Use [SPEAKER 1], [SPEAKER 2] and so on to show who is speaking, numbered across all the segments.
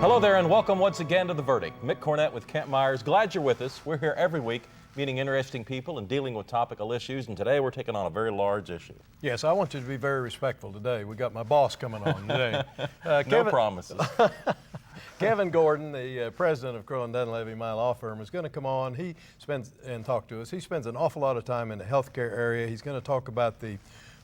[SPEAKER 1] Hello there and welcome once again to The Verdict. Mick Cornett with Kent Myers. Glad you're with us. We're here every week meeting interesting people and dealing with topical issues, and today we're taking on a very large issue.
[SPEAKER 2] Yes, I want you to be very respectful today. We got my boss coming on today.
[SPEAKER 1] No promises.
[SPEAKER 2] Kevin Gordon, the president of Crowe Dunlevy, my law firm, is going to come on. He spends and talk to us. He spends an awful lot of time in the healthcare area. He's going to talk about the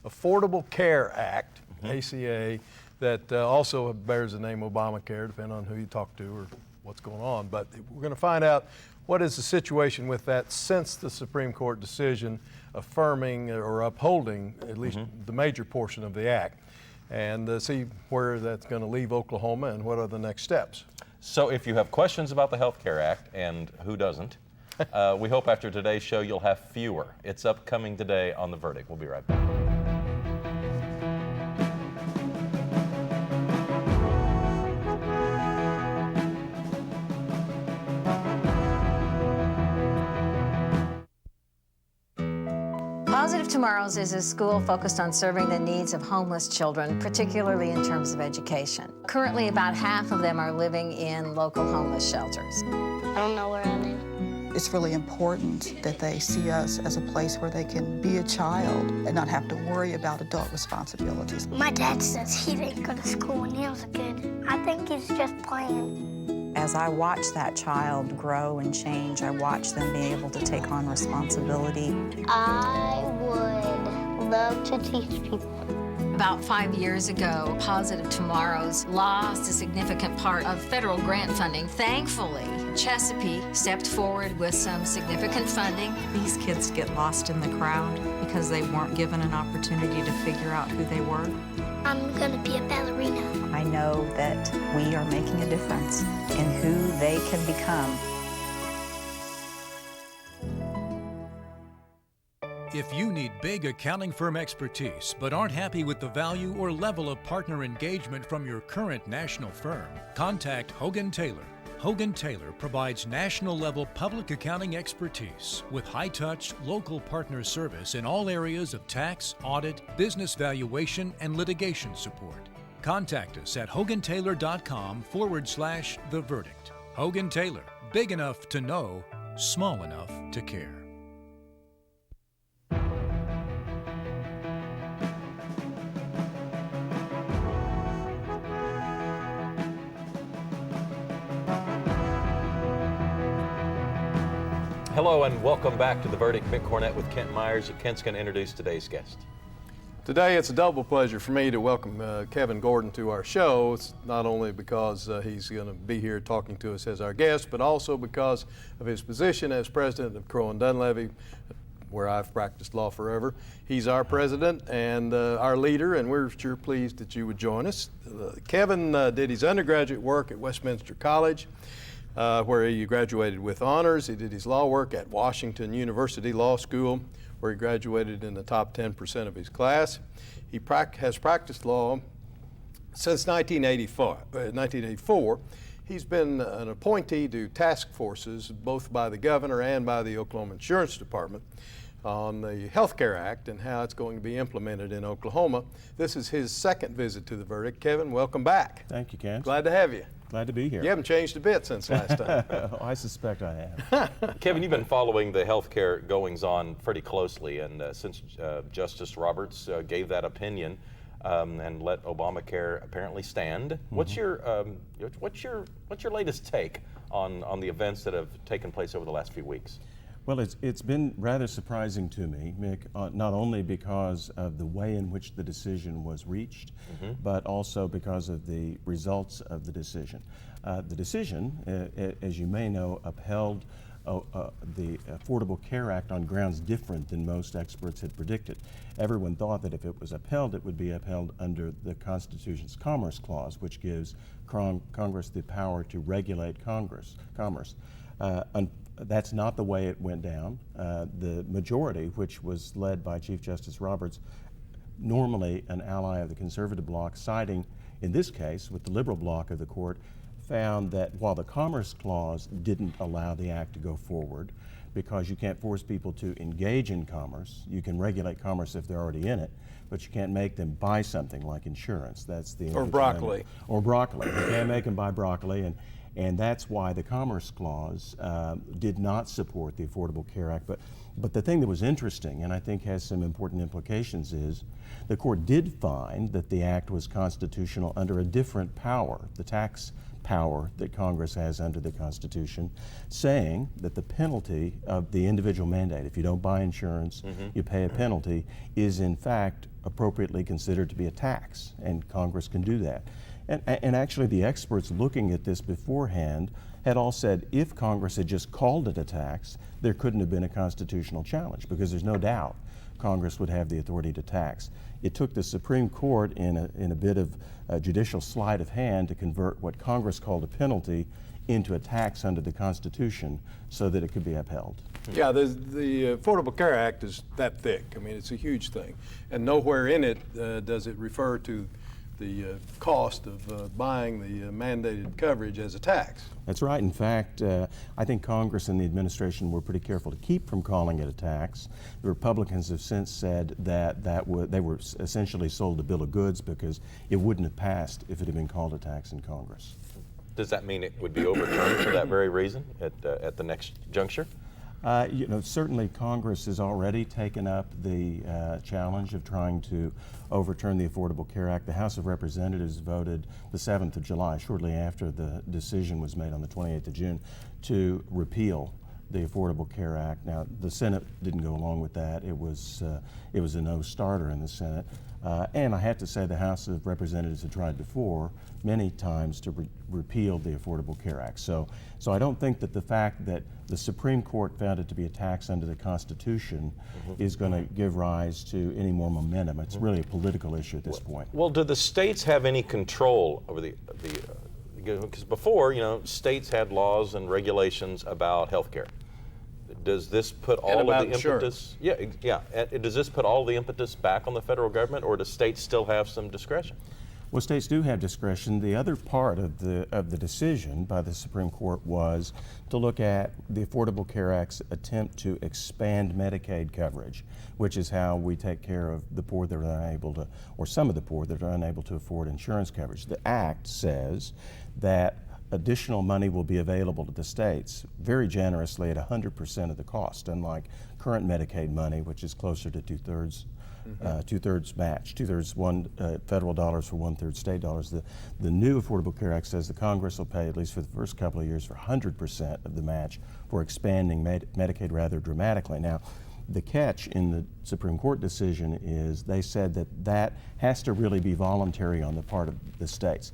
[SPEAKER 2] Affordable Care Act, ACA, that also bears the name Obamacare, depending on who you talk to or what's going on. But we're going to find out what is the situation with that since the Supreme Court decision affirming or upholding at least the major portion of the act, and see where that's going to leave Oklahoma and what are the next steps.
[SPEAKER 1] So if you have questions about the Health Care Act, and who doesn't, we hope after today's show you'll have fewer. It's upcoming today on The Verdict. We'll be right back.
[SPEAKER 3] Positive Tomorrows is a school focused on serving the needs of homeless children, particularly in terms of education. Currently, about half of them are living in local homeless shelters.
[SPEAKER 4] I don't know where I live.
[SPEAKER 5] It's really important that they see us as a place where they can be a child and not have to worry about adult responsibilities.
[SPEAKER 4] My dad says he didn't go to school when he was a kid. I think he's just playing.
[SPEAKER 6] As I watch that child grow and change, I watch them be able to take on responsibility.
[SPEAKER 4] I would love to teach people.
[SPEAKER 3] About 5 years ago, Positive Tomorrows lost a significant part of federal grant funding. Thankfully, Chesapeake stepped forward with some significant funding.
[SPEAKER 6] These kids get lost in the crowd because they weren't given an opportunity to figure out who they were.
[SPEAKER 4] I'm gonna be a ballerina.
[SPEAKER 6] I know that we are making a difference in who they can become.
[SPEAKER 7] If you need big accounting firm expertise but aren't happy with the value or level of partner engagement from your current national firm, contact Hogan Taylor. Hogan Taylor provides national-level public accounting expertise with high-touch, local partner service in all areas of tax, audit, business valuation, and litigation support. Contact us at hogantaylor.com/The Verdict. Hogan Taylor, big enough to know, small enough to care.
[SPEAKER 1] Hello and welcome back to The Verdict. Mick Cornett with Kent Myers. Kent's going to introduce today's guest.
[SPEAKER 2] Today it's a double pleasure for me to welcome Kevin Gordon to our show. It's not only because he's going to be here talking to us as our guest, but also because of his position as president of Crowe Dunlevy, where I've practiced law forever. He's our president and our leader, and we're sure pleased that you would join us. Kevin did his undergraduate work at Westminster College, where he graduated with honors. He did his law work at Washington University Law School, where he graduated in the top 10% of his class. He has practiced law since 1984. He's been an appointee to task forces, both by the governor and by the Oklahoma Insurance Department, on the Health Care Act and how it's going to be implemented in Oklahoma. This is his second visit to The Verdict. Kevin, welcome back.
[SPEAKER 8] Thank you, Ken.
[SPEAKER 2] Glad to have you.
[SPEAKER 8] Glad to be here.
[SPEAKER 2] You haven't changed a bit since last time.
[SPEAKER 8] I suspect I have.
[SPEAKER 1] Kevin, you've been following the healthcare goings-on pretty closely, and since Justice Roberts gave that opinion and let Obamacare apparently stand, what's your latest take on the events that have taken place over the last few weeks?
[SPEAKER 8] Well, it's been rather surprising to me, Mick, not only because of the way in which the decision was reached, but also because of the results of the decision. The decision, as you may know, upheld the Affordable Care Act on grounds different than most experts had predicted. Everyone thought that if it was upheld, it would be upheld under the Constitution's Commerce Clause, which gives Congress the power to regulate commerce. That's not the way it went down. The majority, which was led by Chief Justice Roberts, normally an ally of the conservative bloc, siding in this case with the liberal bloc of the court, found that while the Commerce Clause didn't allow the act to go forward, because you can't force people to engage in commerce. You can regulate commerce if they're already in it, but you can't make them buy something like insurance. That's the
[SPEAKER 2] Or broccoli.
[SPEAKER 8] Or broccoli. You can't make them buy broccoli, and that's why the Commerce Clause did not support the Affordable Care Act. But the thing that was interesting, and I think has some important implications, is the court did find that the act was constitutional under a different power, the tax power that Congress has under the Constitution, saying that the penalty of the individual mandate, if you don't buy insurance, you pay a penalty, is in fact appropriately considered to be a tax, and Congress can do that. And actually the experts looking at this beforehand had all said if Congress had just called it a tax, there couldn't have been a constitutional challenge, because there's no doubt Congress would have the authority to tax. It took the Supreme Court in a bit of judicial sleight of hand to convert what Congress called a penalty into a tax under the Constitution so that it could be upheld.
[SPEAKER 2] Yeah, the Affordable Care Act is that thick. I mean, it's a huge thing. And nowhere in it does it refer to the cost of buying the mandated coverage as a tax.
[SPEAKER 8] That's right. In fact, I think Congress and the administration were pretty careful to keep from calling it a tax. The Republicans have since said that they were essentially sold a bill of goods because it wouldn't have passed if it had been called a tax in Congress.
[SPEAKER 1] Does that mean it would be overturned for that very reason at the next juncture?
[SPEAKER 8] Certainly Congress has already taken up the challenge of trying to overturn the Affordable Care Act. The House of Representatives voted the 7th of July, shortly after the decision was made on the 28th of June, to repeal the Affordable Care Act. Now, the Senate didn't go along with that. It was a no-starter in the Senate. And I have to say the House of Representatives had tried before, many times, to repeal the Affordable Care Act. So I don't think that the fact that the Supreme Court found it to be a tax under the Constitution is going to give rise to any more momentum. It's really a political issue at this point.
[SPEAKER 1] Well, do the states have any control over because before, states had laws and regulations about health care. Does this put all of the impetus? Does this put all the impetus back on the federal government, or do states still have some discretion?
[SPEAKER 8] Well, states do have discretion. The other part of the decision by the Supreme Court was to look at the Affordable Care Act's attempt to expand Medicaid coverage, which is how we take care of the poor that are unable to, or some of the poor that are unable to afford insurance coverage. The Act says that additional money will be available to the states very generously at 100% of the cost, unlike current Medicaid money, which is closer to two-thirds match, two-thirds federal dollars for one-third state dollars. The new Affordable Care Act says the Congress will pay, at least for the first couple of years, for 100% of the match for expanding Medicaid rather dramatically. Now, the catch in the Supreme Court decision is they said that has to really be voluntary on the part of the states.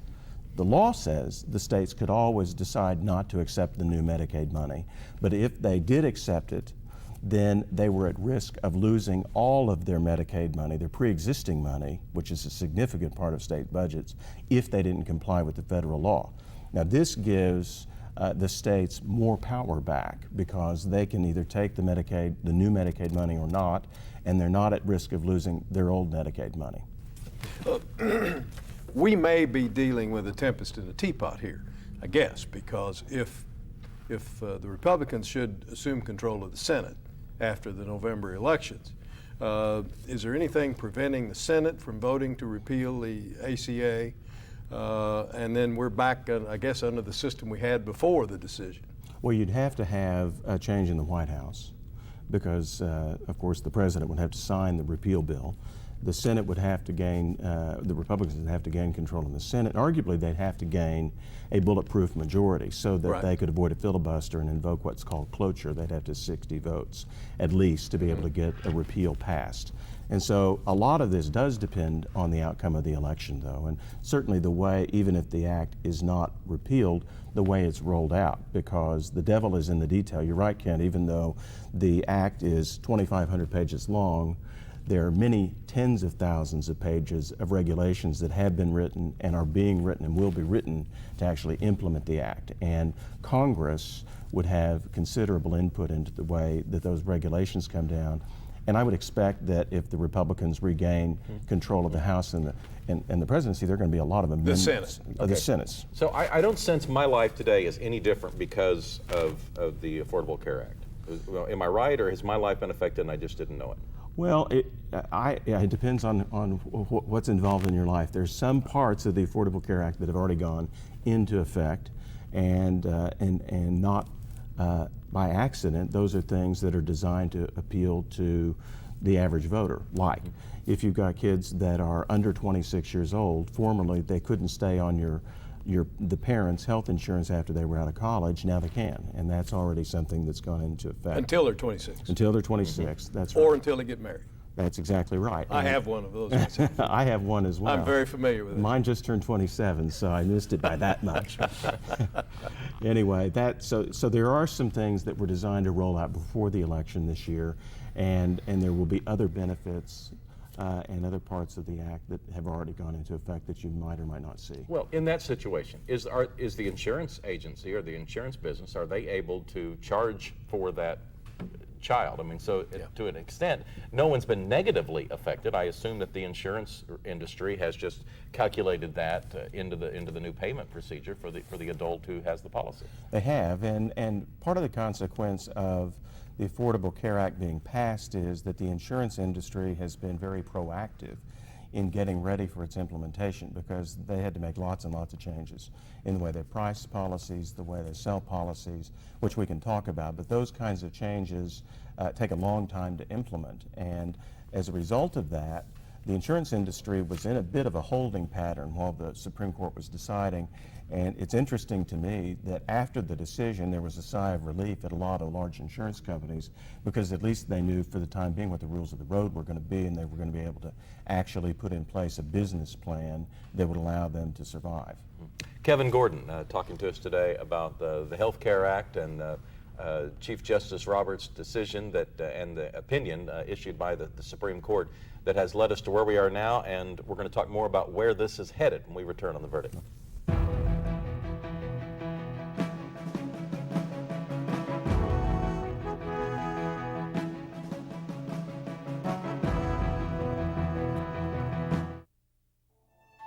[SPEAKER 8] The law says the states could always decide not to accept the new Medicaid money, but if they did accept it, then they were at risk of losing all of their Medicaid money, their pre-existing money, which is a significant part of state budgets, if they didn't comply with the federal law. Now, this gives the states more power back because they can either take the new Medicaid money or not, and they're not at risk of losing their old Medicaid money.
[SPEAKER 2] We may be dealing with a tempest in a teapot here, I guess, because if the Republicans should assume control of the Senate after the November elections, is there anything preventing the Senate from voting to repeal the ACA? And then we're back, I guess, under the system we had before the decision.
[SPEAKER 8] Well, you'd have to have a change in the White House because, of course, the president would have to sign the repeal bill. The Senate would have to gain, the Republicans would have to gain control in the Senate. Arguably, they'd have to gain a bulletproof majority so that they could avoid a filibuster and invoke what's called cloture. They'd have to 60 votes at least to be able to get a repeal passed. And so a lot of this does depend on the outcome of the election, though, and certainly the way, even if the act is not repealed, the way it's rolled out, because the devil is in the detail. You're right, Ken, even though the act is 2,500 pages long, there are many tens of thousands of pages of regulations that have been written and are being written and will be written to actually implement the act. And Congress would have considerable input into the way that those regulations come down. And I would expect that if the Republicans regain control of the House and the presidency, there are going to be a lot of amendments. The Senate.
[SPEAKER 1] So I don't sense my life today is any different because of the Affordable Care Act. Well, am I right, or has my life been affected and I just didn't know it?
[SPEAKER 8] Well, it depends on what's involved in your life. There's some parts of the Affordable Care Act that have already gone into effect, and not by accident. Those are things that are designed to appeal to the average voter. Like, if you've got kids that are under 26 years old, formerly they couldn't stay on the parents' health insurance after they were out of college. Now they can, and that's already something that's gone into effect.
[SPEAKER 2] Until they're 26.
[SPEAKER 8] Until they're 26, that's right.
[SPEAKER 2] Or until they get married.
[SPEAKER 8] That's exactly right.
[SPEAKER 2] I have one of those myself.
[SPEAKER 8] I have one as well.
[SPEAKER 2] I'm very familiar with it.
[SPEAKER 8] Mine just turned 27, so I missed it by that much. Anyway, so there are some things that were designed to roll out before the election this year, and there will be other benefits and other parts of the act that have already gone into effect that you might or might not see.
[SPEAKER 1] Well, in that situation, is the insurance agency or the insurance business, are they able to charge for that child? I mean, so to an extent, no one's been negatively affected. I assume that the insurance industry has just calculated that into the new payment procedure for the adult who has the policy.
[SPEAKER 8] They have, and part of the consequence of the Affordable Care Act being passed is that the insurance industry has been very proactive in getting ready for its implementation, because they had to make lots and lots of changes in the way they price policies, the way they sell policies, which we can talk about, but those kinds of changes take a long time to implement. And as a result of that, the insurance industry was in a bit of a holding pattern while the Supreme Court was deciding. And it's interesting to me that after the decision, there was a sigh of relief at a lot of large insurance companies, because at least they knew for the time being what the rules of the road were going to be, and they were going to be able to actually put in place a business plan that would allow them to survive.
[SPEAKER 1] Kevin Gordon talking to us today about the Health Care Act and Chief Justice Roberts' decision and the opinion issued by the Supreme Court that has led us to where we are now, and we're going to talk more about where this is headed when we return on The Verdict.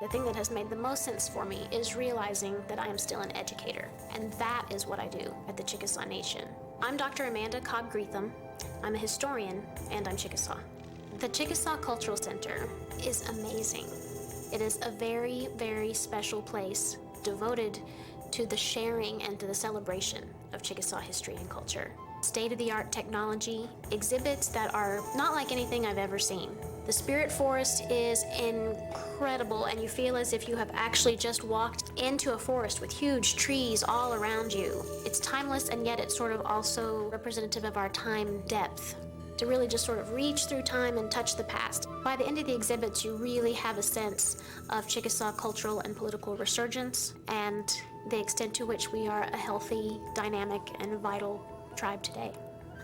[SPEAKER 9] The thing that has made the most sense for me is realizing that I am still an educator, and that is what I do at the Chickasaw Nation. I'm Dr. Amanda Cobb-Greetham. I'm a historian, and I'm Chickasaw. The Chickasaw Cultural Center is amazing. It is a very, very special place devoted to the sharing and to the celebration of Chickasaw history and culture. State-of-the-art technology, exhibits that are not like anything I've ever seen. The Spirit Forest is incredible, and you feel as if you have actually just walked into a forest with huge trees all around you. It's timeless, and yet it's sort of also representative of our time depth, to really just sort of reach through time and touch the past. By the end of the exhibits, you really have a sense of Chickasaw cultural and political resurgence, and the extent to which we are a healthy, dynamic, and vital tribe today.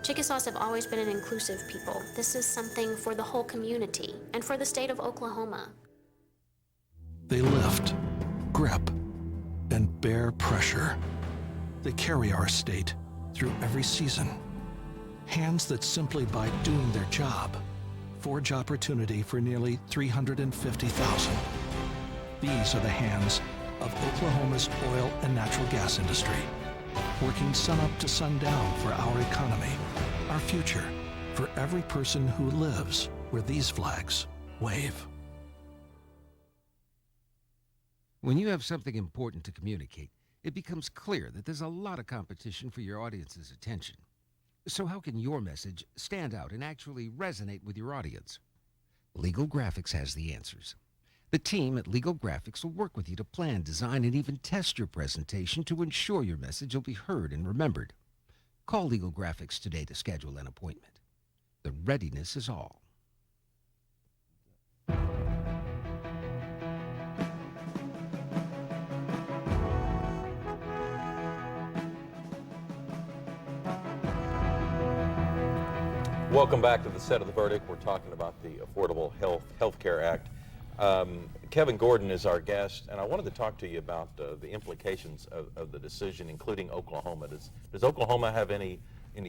[SPEAKER 9] Chickasaws have always been an inclusive people. This is something for the whole community and for the state of Oklahoma.
[SPEAKER 10] They lift, grip, and bear pressure. They carry our state through every season. Hands that simply by doing their job, forge opportunity for nearly 350,000. These are the hands of Oklahoma's oil and natural gas industry, working sun up to sundown for our economy, our future, for every person who lives where these flags wave.
[SPEAKER 11] When you have something important to communicate, it becomes clear that there's a lot of competition for your audience's attention. So how can your message stand out and actually resonate with your audience? Legal Graphics has the answers. The team at Legal Graphics will work with you to plan, design, and even test your presentation to ensure your message will be heard and remembered. Call Legal Graphics today to schedule an appointment. The readiness is all.
[SPEAKER 1] Welcome back to the set of The Verdict. We're talking about the Affordable Health Care Act. Kevin Gordon is our guest, and I wanted to talk to you about the implications of the decision, including Oklahoma. Does Oklahoma have any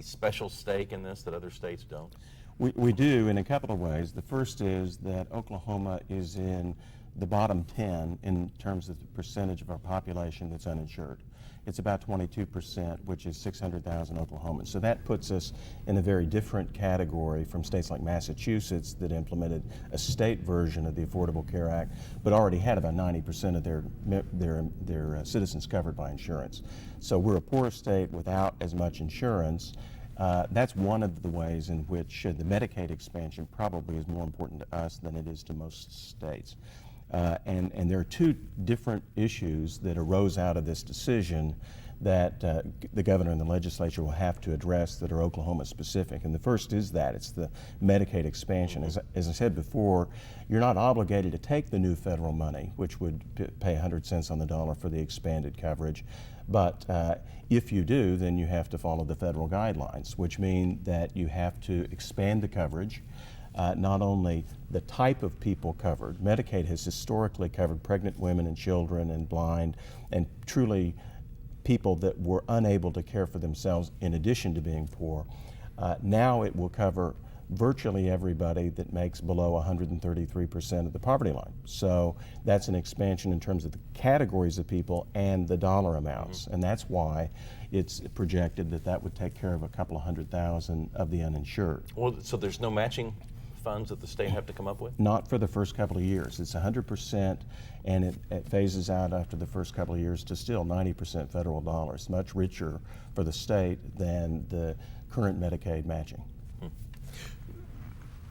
[SPEAKER 1] special stake in this that other states don't?
[SPEAKER 8] We do in a couple of ways. The first is that Oklahoma is in the bottom 10 in terms of the percentage of our population that's uninsured. It's about 22%, which is 600,000 Oklahomans. So that puts us in a very different category from states like Massachusetts that implemented a state version of the Affordable Care Act, but already had about 90% of their citizens covered by insurance. So we're a poor state without as much insurance. That's one of the ways in which the Medicaid expansion probably is more important to us than it is to most states. And there are two different issues that arose out of this decision that the governor and the legislature will have to address that are Oklahoma specific. And the first is that it's the Medicaid expansion. As I said before, you're not obligated to take the new federal money, which would pay 100 cents on the dollar for the expanded coverage. But if you do, then you have to follow the federal guidelines, which mean that you have to expand the coverage. Not only the type of people covered. Medicaid has historically covered pregnant women and children and blind and truly people that were unable to care for themselves in addition to being poor. Now it will cover virtually everybody that makes below 133% of the poverty line. So that's an expansion in terms of the categories of people and the dollar amounts. And that's why it's projected that that would take care of a couple of 100,000 of the uninsured.
[SPEAKER 1] Well, so there's no matching funds that the state have to come up with?
[SPEAKER 8] Not for the first couple of years. It's 100%, and it phases out after the first couple of years to still 90% federal dollars, much richer for the state than the current Medicaid matching.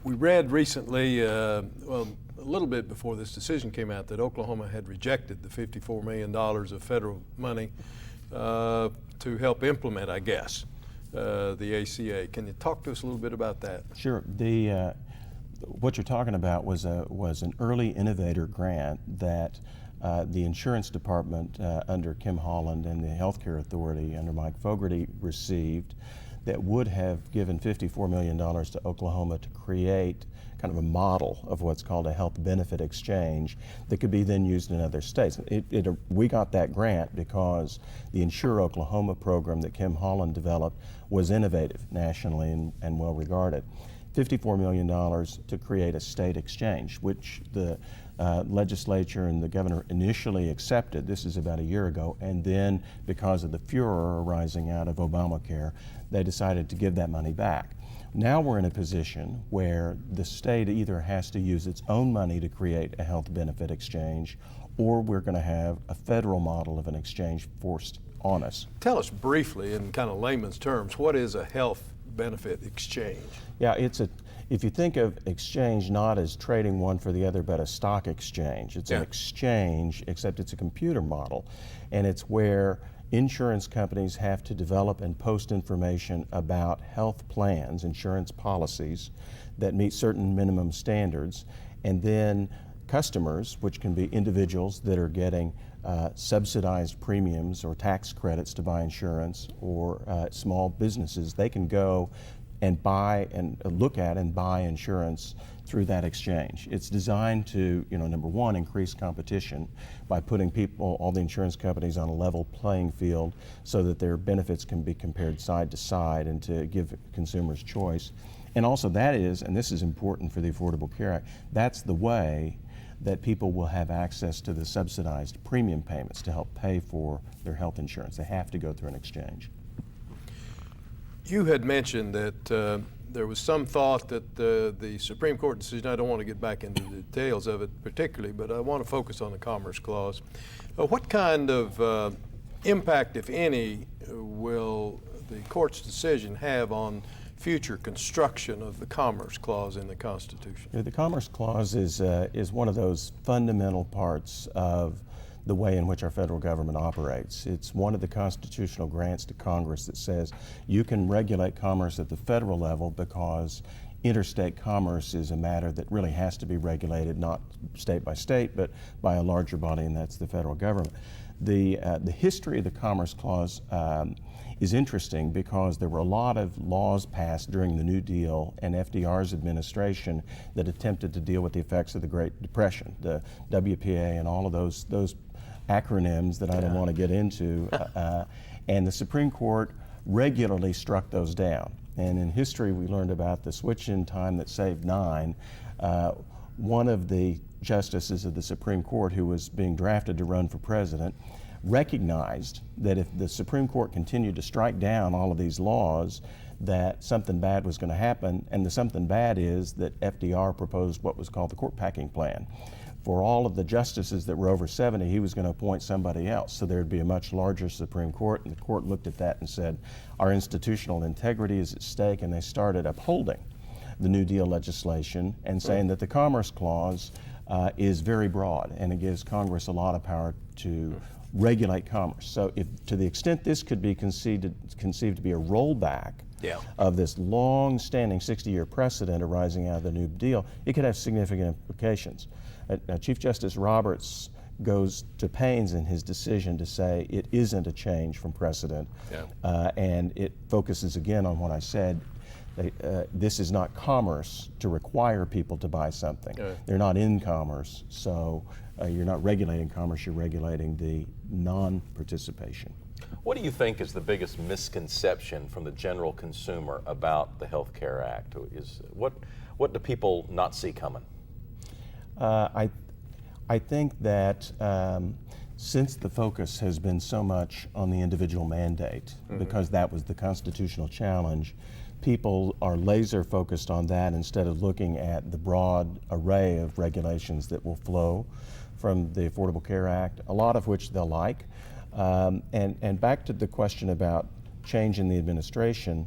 [SPEAKER 2] We read recently, well, a little bit before this decision came out, that Oklahoma had rejected the $54 million of federal money to help implement, I guess, the ACA. Can you talk to us a little bit about that?
[SPEAKER 8] Sure. What you're talking about was an early innovator grant that the insurance department under Kim Holland and the healthcare authority under Mike Fogarty received that would have given $54 million to Oklahoma to create kind of a model of what's called a health benefit exchange that could be then used in other states. We got that grant because the Insure Oklahoma program that Kim Holland developed was innovative nationally and well regarded. $54 million to create a state exchange, which the legislature and the governor initially accepted. This is about a year ago, and then because of the furor arising out of Obamacare, they decided to give that money back. Now we're in a position where the state either has to use its own money to create a health benefit exchange, or we're going to have a federal model of an exchange forced on us.
[SPEAKER 2] Tell us briefly, in kind of layman's terms, what is a health benefit exchange?
[SPEAKER 8] Yeah, if you think of exchange not as trading one for the other, but a stock exchange, it's an exchange, except it's a computer model, and it's where insurance companies have to develop and post information about health plans, insurance policies that meet certain minimum standards, and then customers, which can be individuals that are getting subsidized premiums or tax credits to buy insurance, or small businesses, they can go and buy and look at and buy insurance through that exchange. It's designed to, number one, increase competition by putting all the insurance companies on a level playing field so that their benefits can be compared side to side and to give consumers choice. And also that is, and this is important for the Affordable Care Act, that's the way that people will have access to the subsidized premium payments to help pay for their health insurance. They have to go through an exchange.
[SPEAKER 2] You had mentioned that there was some thought that the Supreme Court decision, I don't want to get back into the details of it particularly, but I want to focus on the Commerce Clause. What kind of impact, if any, will the court's decision have on future construction of the Commerce Clause in the Constitution?
[SPEAKER 8] The Commerce Clause is one of those fundamental parts of the way in which our federal government operates. It's one of the constitutional grants to Congress that says you can regulate commerce at the federal level because interstate commerce is a matter that really has to be regulated, not state by state, but by a larger body, and that's the federal government. The history of the Commerce Clause is interesting because there were a lot of laws passed during the New Deal and FDR's administration that attempted to deal with the effects of the Great Depression, the WPA and all of those acronyms that I don't want to get into. And the Supreme Court regularly struck those down. And in history, we learned about the switch-in time that saved 9. one of the justices of the Supreme Court who was being drafted to run for president recognized that if the Supreme Court continued to strike down all of these laws, that something bad was going to happen, and the something bad is that FDR proposed what was called the court packing plan. For all of the justices that were over 70, he was going to appoint somebody else, so there'd be a much larger Supreme Court, and the court looked at that and said, our institutional integrity is at stake, and they started upholding the New Deal legislation and saying that the Commerce Clause is very broad, and it gives Congress a lot of power to regulate commerce. So if, to the extent this could be conceived to be a rollback of this long-standing 60-year precedent arising out of the New Deal, it could have significant implications. Chief Justice Roberts goes to pains in his decision to say it isn't a change from precedent, and it focuses again on what I said. This is not commerce to require people to buy something. They're not in commerce, so you're not regulating commerce, you're regulating the non-participation.
[SPEAKER 1] What do you think is the biggest misconception from the general consumer about the Health Care Act? What do people not see coming?
[SPEAKER 8] I think that since the focus has been so much on the individual mandate, because that was the constitutional challenge, people are laser focused on that instead of looking at the broad array of regulations that will flow from the Affordable Care Act, a lot of which they'll like. And back to the question about change in the administration,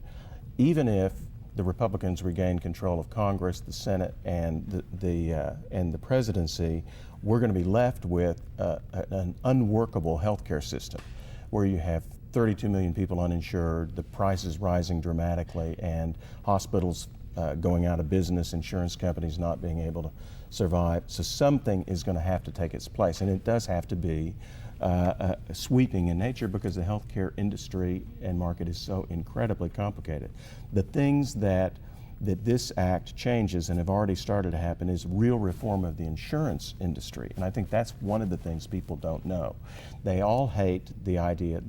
[SPEAKER 8] even if the Republicans regain control of Congress, the Senate, and the presidency, we're going to be left with an unworkable healthcare system where you have 32 million people uninsured, the prices rising dramatically, and hospitals going out of business, insurance companies not being able to survive. So something is going to have to take its place, and it does have to be sweeping in nature because the healthcare industry and market is so incredibly complicated. The things that this act changes and have already started to happen is real reform of the insurance industry, and I think that's one of the things people don't know. They all hate the idea,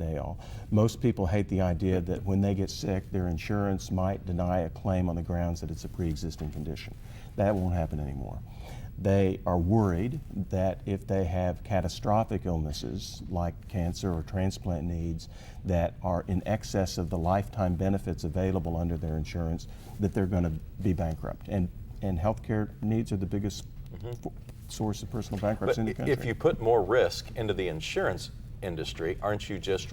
[SPEAKER 8] most people hate the idea that when they get sick, their insurance might deny a claim on the grounds that it's a pre-existing condition. That won't happen anymore. They are worried that if they have catastrophic illnesses like cancer or transplant needs that are in excess of the lifetime benefits available under their insurance, that they're going to be bankrupt. And healthcare needs are the biggest source of personal bankruptcy in the country.
[SPEAKER 1] If you put more risk into the insurance industry, aren't you just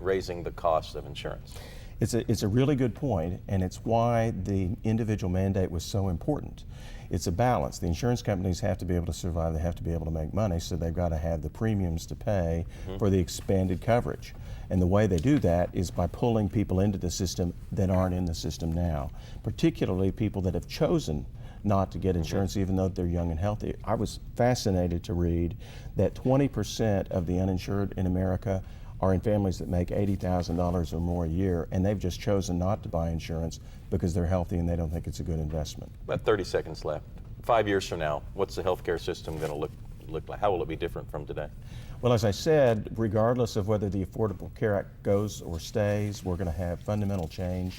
[SPEAKER 1] raising the cost of insurance?
[SPEAKER 8] It's a really good point, and it's why the individual mandate was so important. It's a balance. The insurance companies have to be able to survive, they have to be able to make money, so they've got to have the premiums to pay for the expanded coverage. And the way they do that is by pulling people into the system that aren't in the system now, particularly people that have chosen not to get insurance even though they're young and healthy. I was fascinated to read that 20% of the uninsured in America are in families that make $80,000 or more a year, and they've just chosen not to buy insurance because they're healthy and they don't think it's a good investment.
[SPEAKER 1] About 30 seconds left. 5 years from now, what's the healthcare system going to look like? How will it be different from today?
[SPEAKER 8] Well, as I said, regardless of whether the Affordable Care Act goes or stays, we're going to have fundamental change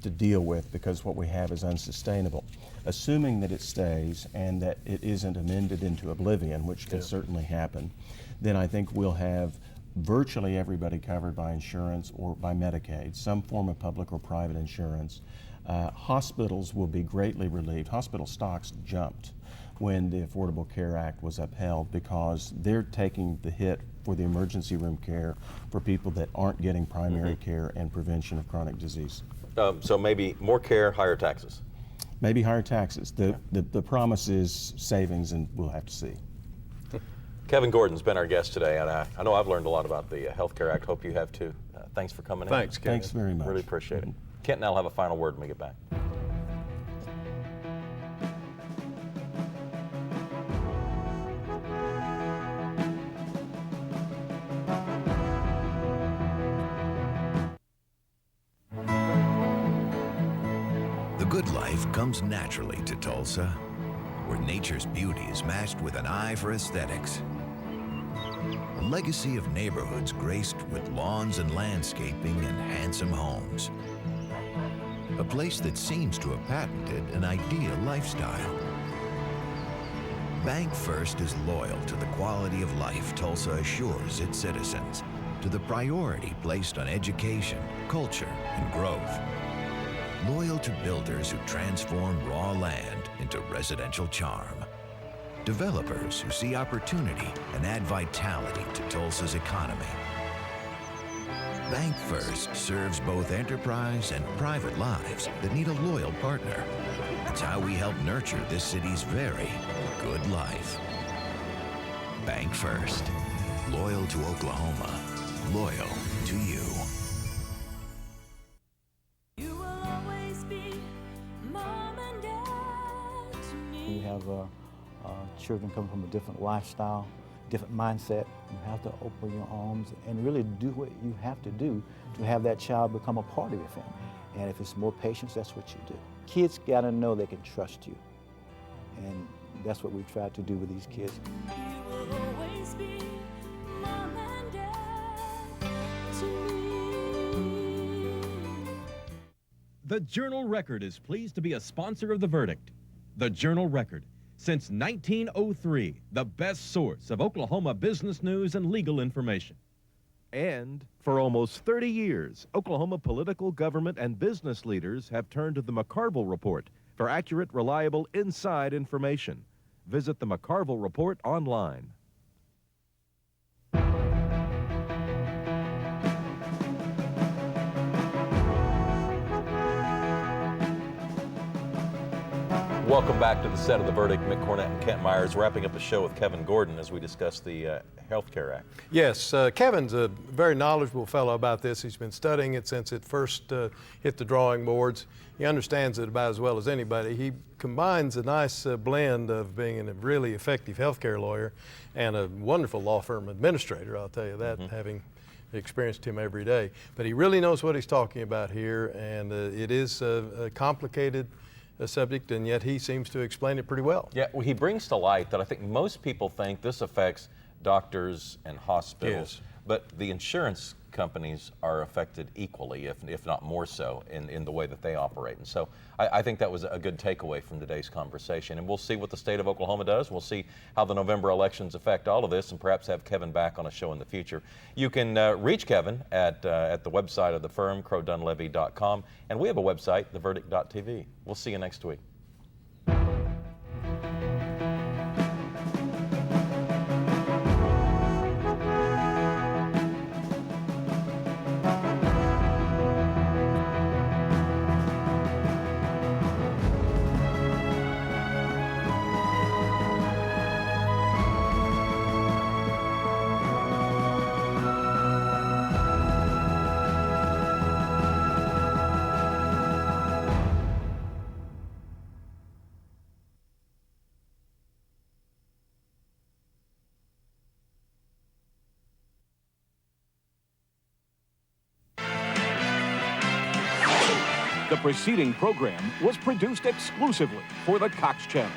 [SPEAKER 8] to deal with because what we have is unsustainable. Assuming that it stays and that it isn't amended into oblivion, which could certainly happen, then I think we'll have virtually everybody covered by insurance or by Medicaid, some form of public or private insurance. Hospitals will be greatly relieved. Hospital stocks jumped when the Affordable Care Act was upheld because they're taking the hit for the emergency room care for people that aren't getting primary care and prevention of chronic disease.
[SPEAKER 1] So maybe more care, higher taxes.
[SPEAKER 8] Maybe higher taxes. The promise is savings, and we'll have to see.
[SPEAKER 1] Kevin Gordon's been our guest today, and I know I've learned a lot about the Health Care Act. Hope you have too. Thanks for coming in.
[SPEAKER 2] Thanks, Kevin.
[SPEAKER 8] Thanks very much.
[SPEAKER 1] Really appreciate it. Kent and I'll have a final word when we get back.
[SPEAKER 12] The good life comes naturally to Tulsa, where nature's beauty is matched with an eye for aesthetics. A legacy of neighborhoods graced with lawns and landscaping and handsome homes. A place that seems to have patented an ideal lifestyle. Bank First is loyal to the quality of life Tulsa assures its citizens, to the priority placed on education, culture, and growth. Loyal to builders who transform raw land into residential charm. Developers who see opportunity and add vitality to Tulsa's economy. Bank First serves both enterprise and private lives that need a loyal partner. It's how we help nurture this city's very good life. Bank First. Loyal to Oklahoma. Loyal to you.
[SPEAKER 13] You have children coming from a different lifestyle, different mindset. You have to open your arms and really do what you have to do to have that child become a part of your family. And if it's more patience, that's what you do. Kids got to know they can trust you. And that's what we've tried to do with these kids.
[SPEAKER 14] You will always be Mom and Dad to me.
[SPEAKER 15] The Journal-Record is pleased to be a sponsor of The Verdict. The Journal-Record, since 1903, the best source of Oklahoma business news and legal information. And for almost 30 years, Oklahoma political, government, and business leaders have turned to the McCarville Report for accurate, reliable, inside information. Visit the McCarville Report online.
[SPEAKER 1] Welcome back to the set of The Verdict. Mick Cornett and Kent Myers wrapping up the show with Kevin Gordon as we discuss the Health Care Act.
[SPEAKER 2] Yes, Kevin's a very knowledgeable fellow about this. He's been studying it since it first hit the drawing boards. He understands it about as well as anybody. He combines a nice blend of being a really effective healthcare lawyer and a wonderful law firm administrator, I'll tell you that, having experienced him every day. But he really knows what he's talking about here, and it is a complicated subject, and yet he seems to explain it pretty well.
[SPEAKER 1] Yeah, well, he brings to light that I think most people think this affects doctors and hospitals, but the insurance companies are affected equally, if not more so, in the way that they operate. And so I think that was a good takeaway from today's conversation. And we'll see what the state of Oklahoma does. We'll see how the November elections affect all of this, and perhaps have Kevin back on a show in the future. You can reach Kevin at the website of the firm, crowedunlevy.com, and we have a website, theverdict.tv. We'll see you next week.
[SPEAKER 16] The preceding program was produced exclusively for the Cox Channel.